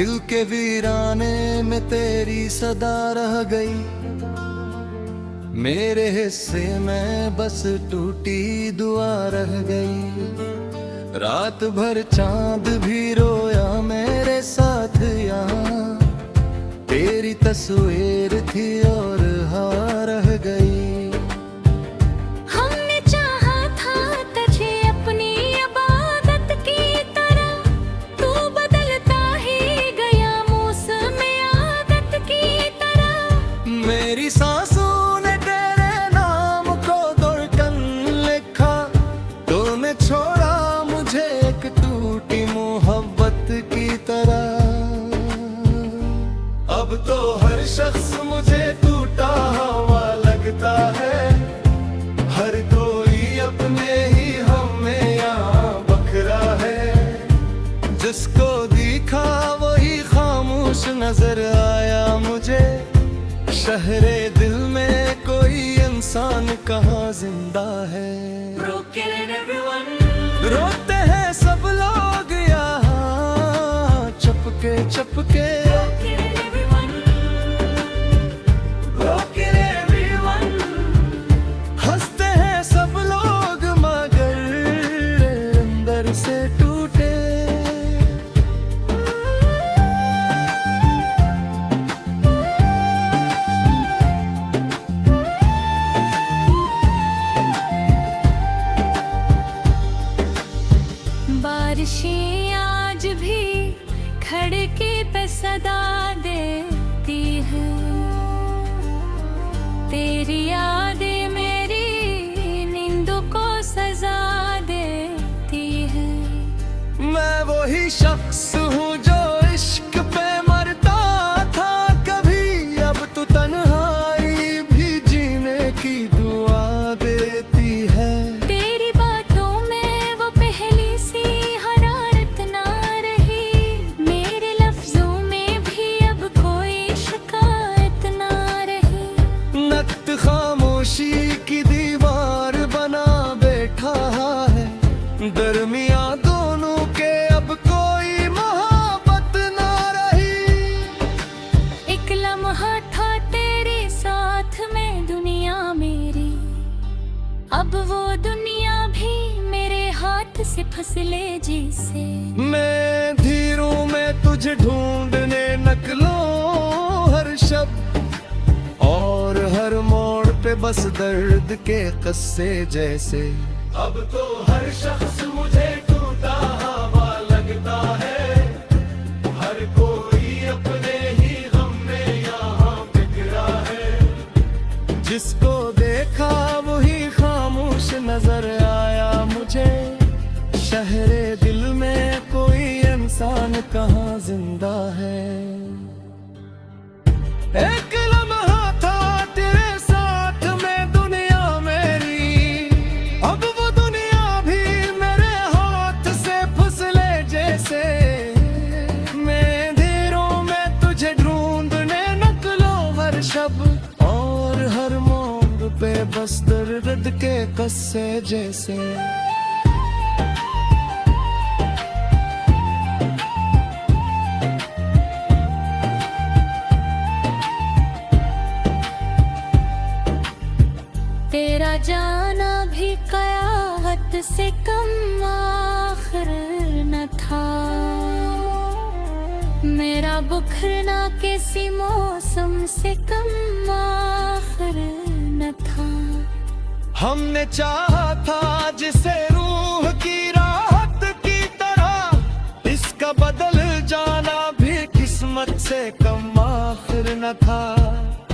दिल के वीराने में तेरी सदा रह गई। मेरे हिस्से में बस टूटी दुआ रह गई। रात भर चांद भी रोया मेरे साथ यहाँ, तेरी तस्वीर थी और हाँ रह गई। मेरी सांसों ने तेरे नाम को धड़कन लिखा, तूने छोड़ा मुझे एक टूटी मोहब्बत की तरह। अब तो हर शख्स मुझे टूटा हुआ लगता है, हर कोई अपने ही हमें यहाँ बखरा है। जिसको देखा वही खामोश नजर आया मुझे, शहरे दिल में कोई इंसान कहाँ जिंदा है। रोते हैं सब लोग यहाँ चपके चपके, हंसते हैं सब लोग मगर अंदर से टूटे। बारिशें आज भी खड़के पे सदा देती है, तेरी यादें मेरी नींदों को सजा देती है। मैं वही शख्स हूँ जो इश्क पे मरता था कभी, अब तो तन्हाई भी जीने की दुआ देती है। तेरी बातों में वो पहली सी हरारत ना रही, मेरे लफ्जों में भी अब कोई शिकायत ना रही। नक्त खामोशी की दीवार बना बैठा है, दरमिया दोनों के अब कोई मोहब्बत ना रही। एक लम्हा था तेरे साथ में दुनिया मेरी, अब वो दुनिया भी मेरे हाथ से फसले जैसे। मैं धीरों में तुझे ढूंढने निकलूं हर शब, और हर मोड़ पे बस दर्द के किस्से जैसे। अब तो हर शख्स मुझे टूटा हुआ लगता है, हर कोई अपने ही गम में यहाँ बिखरा है। जिसको देखा वही खामोश नजर आया मुझे, शहरे दिल में कोई इंसान कहाँ जिंदा है। एक लम्हा था तेरे साथ में दुनिया मेरी, अब वो दुनिया भी मेरे हाथ से फसले जैसे। मैं अंधेरों में तुझे ढूंढने निकलो हर शब, और हर मोड़ पे बस दर्द के किस्से जैसे। तेरा जाना भी कयामत से कम आखिर न था, मेरा बुखरना किसी मौसम से कम आखिर न था। हमने चाहा था जिसे रूह की राहत की तरह, इसका बदल जाना भी किस्मत से कम आखिर न था।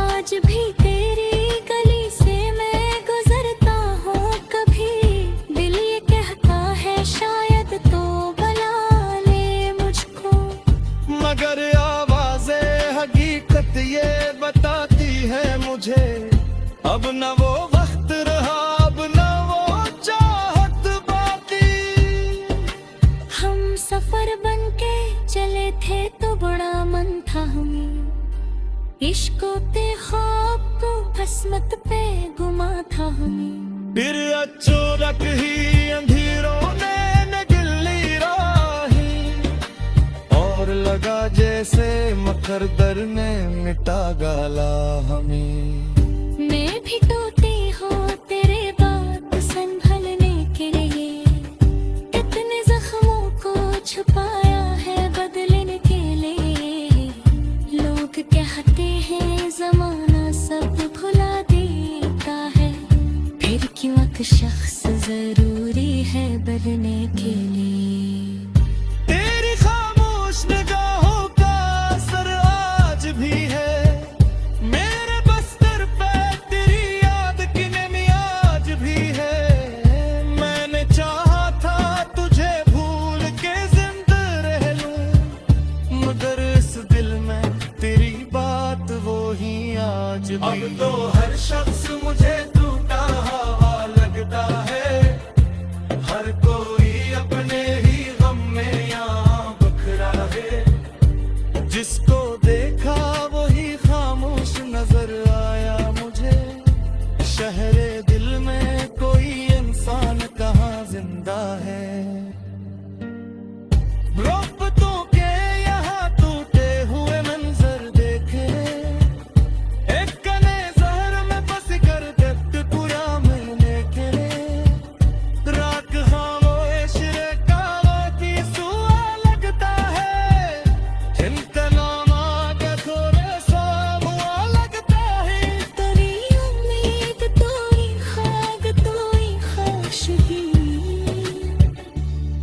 आज भी तेरी गली से मैं गुजरता हूँ कभी, दिल ये कहता है शायद तो बुला ले मुझको, मगर आवाज़ें हकीकत ये बताती है मुझे, अब न वो वक्त रहा अब न वो चाहत बाकी। हम सफर बनके चले थे तो बड़ा मन था हमें, इश्क़ो ते ख्वाब को किस्मत पे गुमा था हमें। फिर अचानक ही अंधेरों ने गिल्ली राही, और लगा जे हर दर ने मिटा गाला हमें। मैं भी टूटी हूँ तेरे बात संभलने के लिए, इतने जख्मों को छुपाया है बदलने के लिए। लोग कहते हैं जमाना सब भुला देता है, फिर क्यों एक शख्स जरूरी है बदलने के लिए। तेरी खामोश निगाहों का असर आज भी है मेरे बस्तर पे, तेरी याद की नमी आज भी है। मैंने चाहा था तुझे भूल के जिंदा रह लूं, मगर इस दिल में तेरी बात वो ही आज भी। अब तो हर शख्स मुझे टूटा हुआ लगता है, हर कोई अपने ही गम में यहाँ बखरा है। जिसको देखा वही खामोश नजर आया मुझे, शहरे दिल में कोई इंसान कहाँ जिंदा है। मोहब्बतों के यहाँ टूटे हुए मंजर देखे, एक कने जहर में बस कर दर्द पूरा मैंने करे। रात खामोश रे कावती सुआ लगता है, चिंतनामा के थोड़े सा हुआ लगता है। तेरी उम्मीद तोरी खाग तोरी खाशगी,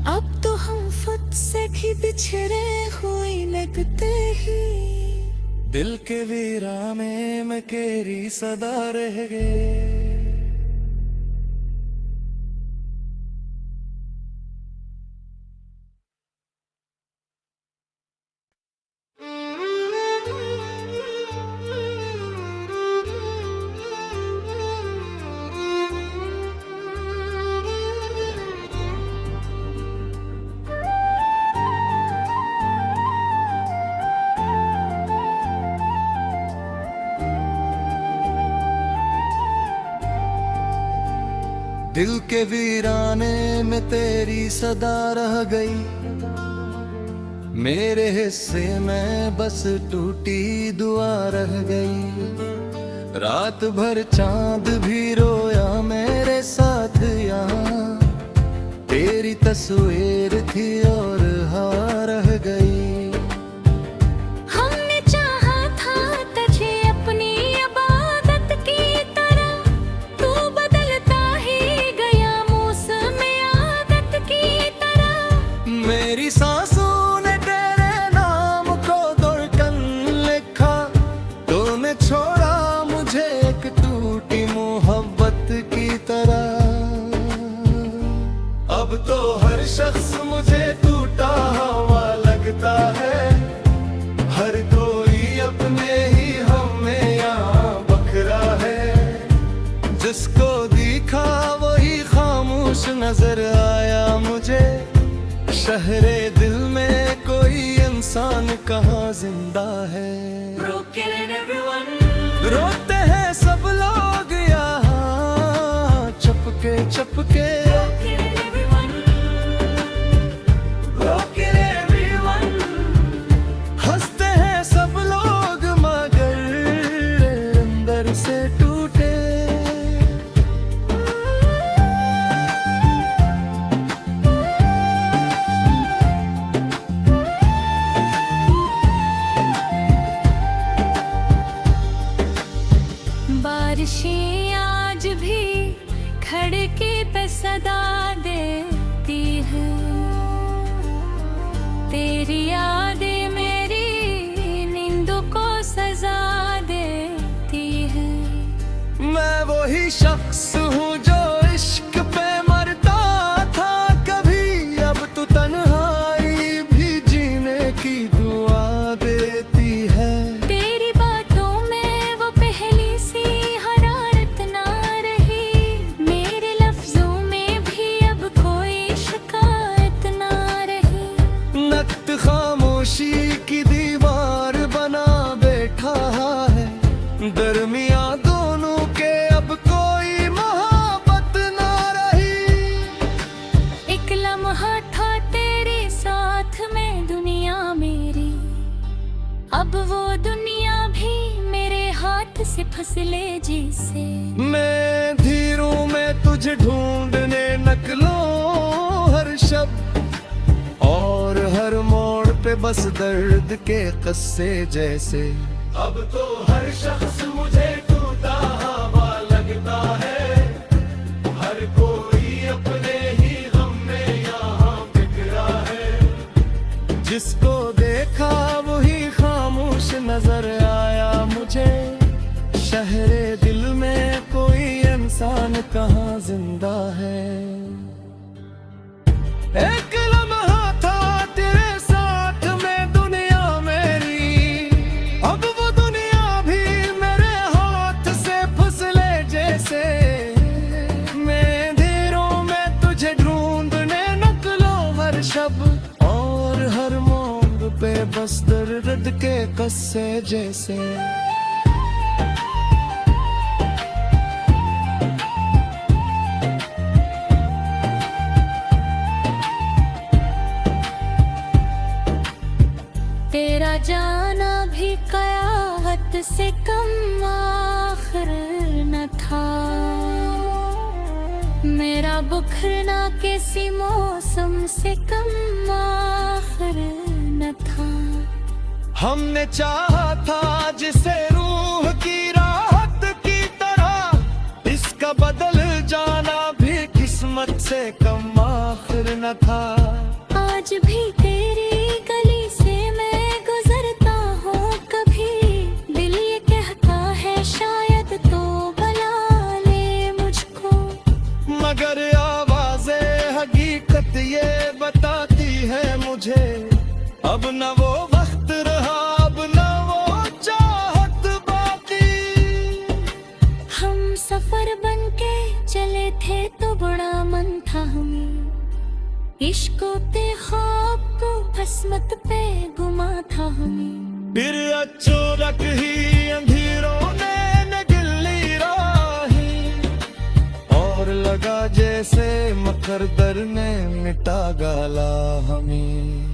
अब तो हम खुद से भी बिछड़े हुए लगते ही। दिल के वीराने में केरी सदा रह गए। दिल के वीराने में तेरी सदा रह गई, मेरे हिस्से में बस टूटी दुआ रह गई। रात भर चांद भी रोया मेरे साथ यहाँ, तेरी तस्वीर थी और हाँ रह गई। हमने चाहा था तुझे अपनी इबादत की तरह, तू बदलता ही गया मौसम आदत की तरह। मेरी सांसों ने तेरे नाम को धड़कन लिखा, तूने छोड़ा मुझे एक टूटी मोहब्बत की तरह। अब तो हर शख्स मुझे टूटा हुआ लगता है, हर कोई अपने ही हम में यहाँ बखरा है। जिसको देखा वही खामोश नजर आया मुझे, शहरे दिल में कोई इंसान कहाँ जिंदा है। रोते हैं सब लोग यहाँ चपके चपके, हंसते हैं सब लोग मगर अंदर से टूटे। बारिशें आज भी खड़के पे सदा देती है, तेरी यादें मेरी नींदों को सजा देती है। मैं वही शख्स हूँ जो इश्क पे मरता था कभी, अब तो तन्हाई भी जीने की दुआ देती है। तेरी बातों में वो पहली सी हरारत ना रही, मेरे लफ्जों में भी अब कोई शिकायत ना रही। नक्त खामोश से फसले जैसे। मैं धीरों में तुझे ढूंढने निकलो हर शब, और हर मोड़ पे बस दर्द के कस्से जैसे। अब तो हर शख्स मुझे टूटा हवा लगता है, हर कोई अपने ही गम में यहाँ बिखरा है। जिसको देखा वही खामोश नजर आया मुझे, शहरे दिल में कोई इंसान कहाँ जिंदा है। एक लम्हा था तेरे साथ में दुनिया मेरी, अब वो दुनिया भी मेरे हाथ से फिसले जैसे। मैं अंधेरों में तुझे ढूंढने निकलो हर शब, और हर मोड़ पे बस दर्द के कस्से जैसे। तेरा जाना भी कयामत से कम आखिर न था, मेरा बुखरना किसी मौसम से कम आखिर न था। हमने चाहा था जिसे रूह की राहत की तरह, इसका बदल जाना भी किस्मत से कम आखिर न था। आज भी तेरी गली से मैं गुजरता हूँ कभी, दिल ये कहता है शायद तो बुला ले मुझको, मगर आवाज़ें हकीकत ये बताती है मुझे, अब न वो वक्त रहा, अब न वो चाहत बाकी। हम सफर बन के चले थे तो बड़ा मन था हमें, इश्को ते ख्वाब को किस्मत पे गुमा था हमें। फिर अचानक ही अंधेरों ने निगली राही, और लगा जैसे मकरदर ने मिटा गाला हमें।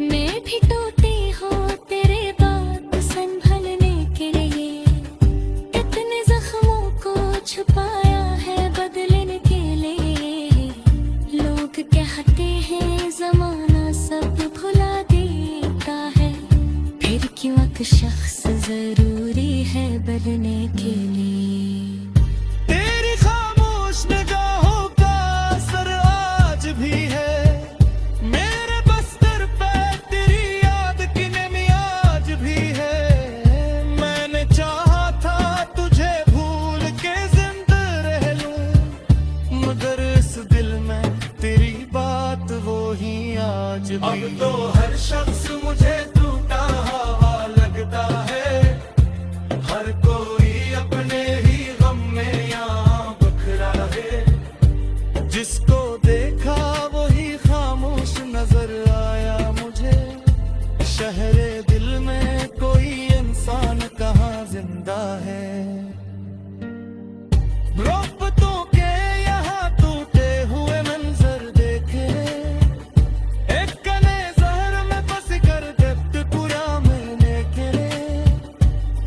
मैं भी टूटी हूँ तेरे बात संभलने के लिए, कितने जख्मों को छुपाया है बदलने के लिए। लोग कहते हैं जमाना सब भुला देता है, फिर क्यों एक शख्स जरूरी है बदलने के लिए। तेरी खामोश निगाहों का असर आज भी है मेरे बस्तर पे, तेरी याद की नमी आज भी है। मैंने चाहा था तुझे भूल के जिंदा रह लूं, मगर इस दिल में तेरी बात वो ही आज भी। अब तो हर शख्स मुझे टूटा हवा लगता है, हर कोई अपने ही गम में यहाँ बखरा है। जिसको देखा वही खामोश नजर आया मुझे, शहरे दिल में कोई इंसान कहाँ जिंदा है। मोहब्बतों के यहाँ टूटे हुए मंजर देखे, एक कने जहर में बस कर दर्द पूरा मैंने करे।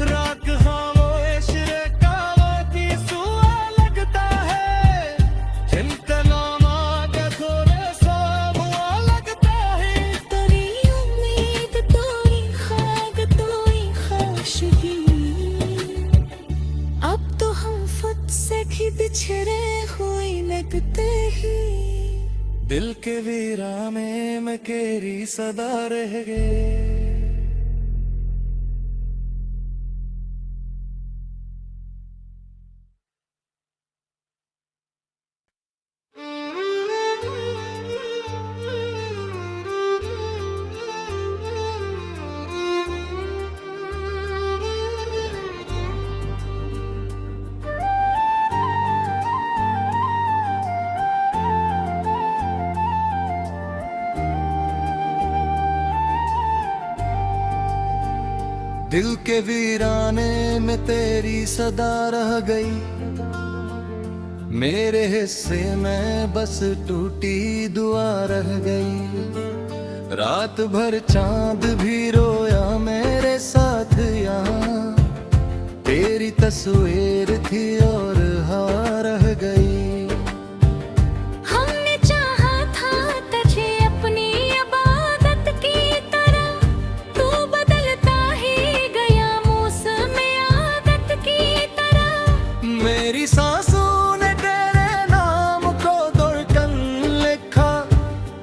राख खामोश रे कावती सुआ लगता है, जिनका नाम आगे थोड़े सा बुआ लगता है। तेरी उम्मीद तो ही खाक तो ही खाशगी, अब तो हम खुद से भी बिछड़े हुए लगते ही। दिल के वीराने में केरी सदा रह गए। दिल के वीराने में तेरी सदा रह गई, मेरे हिस्से में बस टूटी दुआ रह गई। रात भर चांद भी रोया मेरे साथ यहाँ, तेरी तस्वीर थी और हाँ रह गई। हमने चाहा था तुझे अपनी इबादत की तरह, तू बदलता ही गया मौसम आदत की तरह। मेरी सांसों ने तेरे नाम को धड़कन लिखा,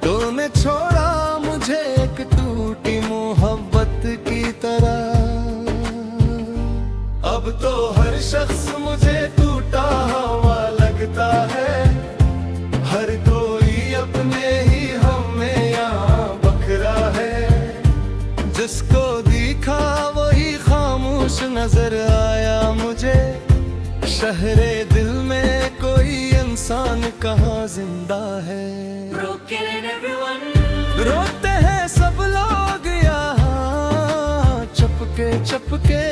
तूने छोड़ा मुझे एक टूटी मोहब्बत की तरह। अब तो हर शख्स मुझे टूटा हुआ लगता है, हर कोई अपने ही हमें यहाँ बखरा है। जिसको देखा वही खामोश नजर आया मुझे, शहरे दिल में कोई इंसान कहाँ जिंदा है। रोते हैं सब लोग यहाँ चपके चपके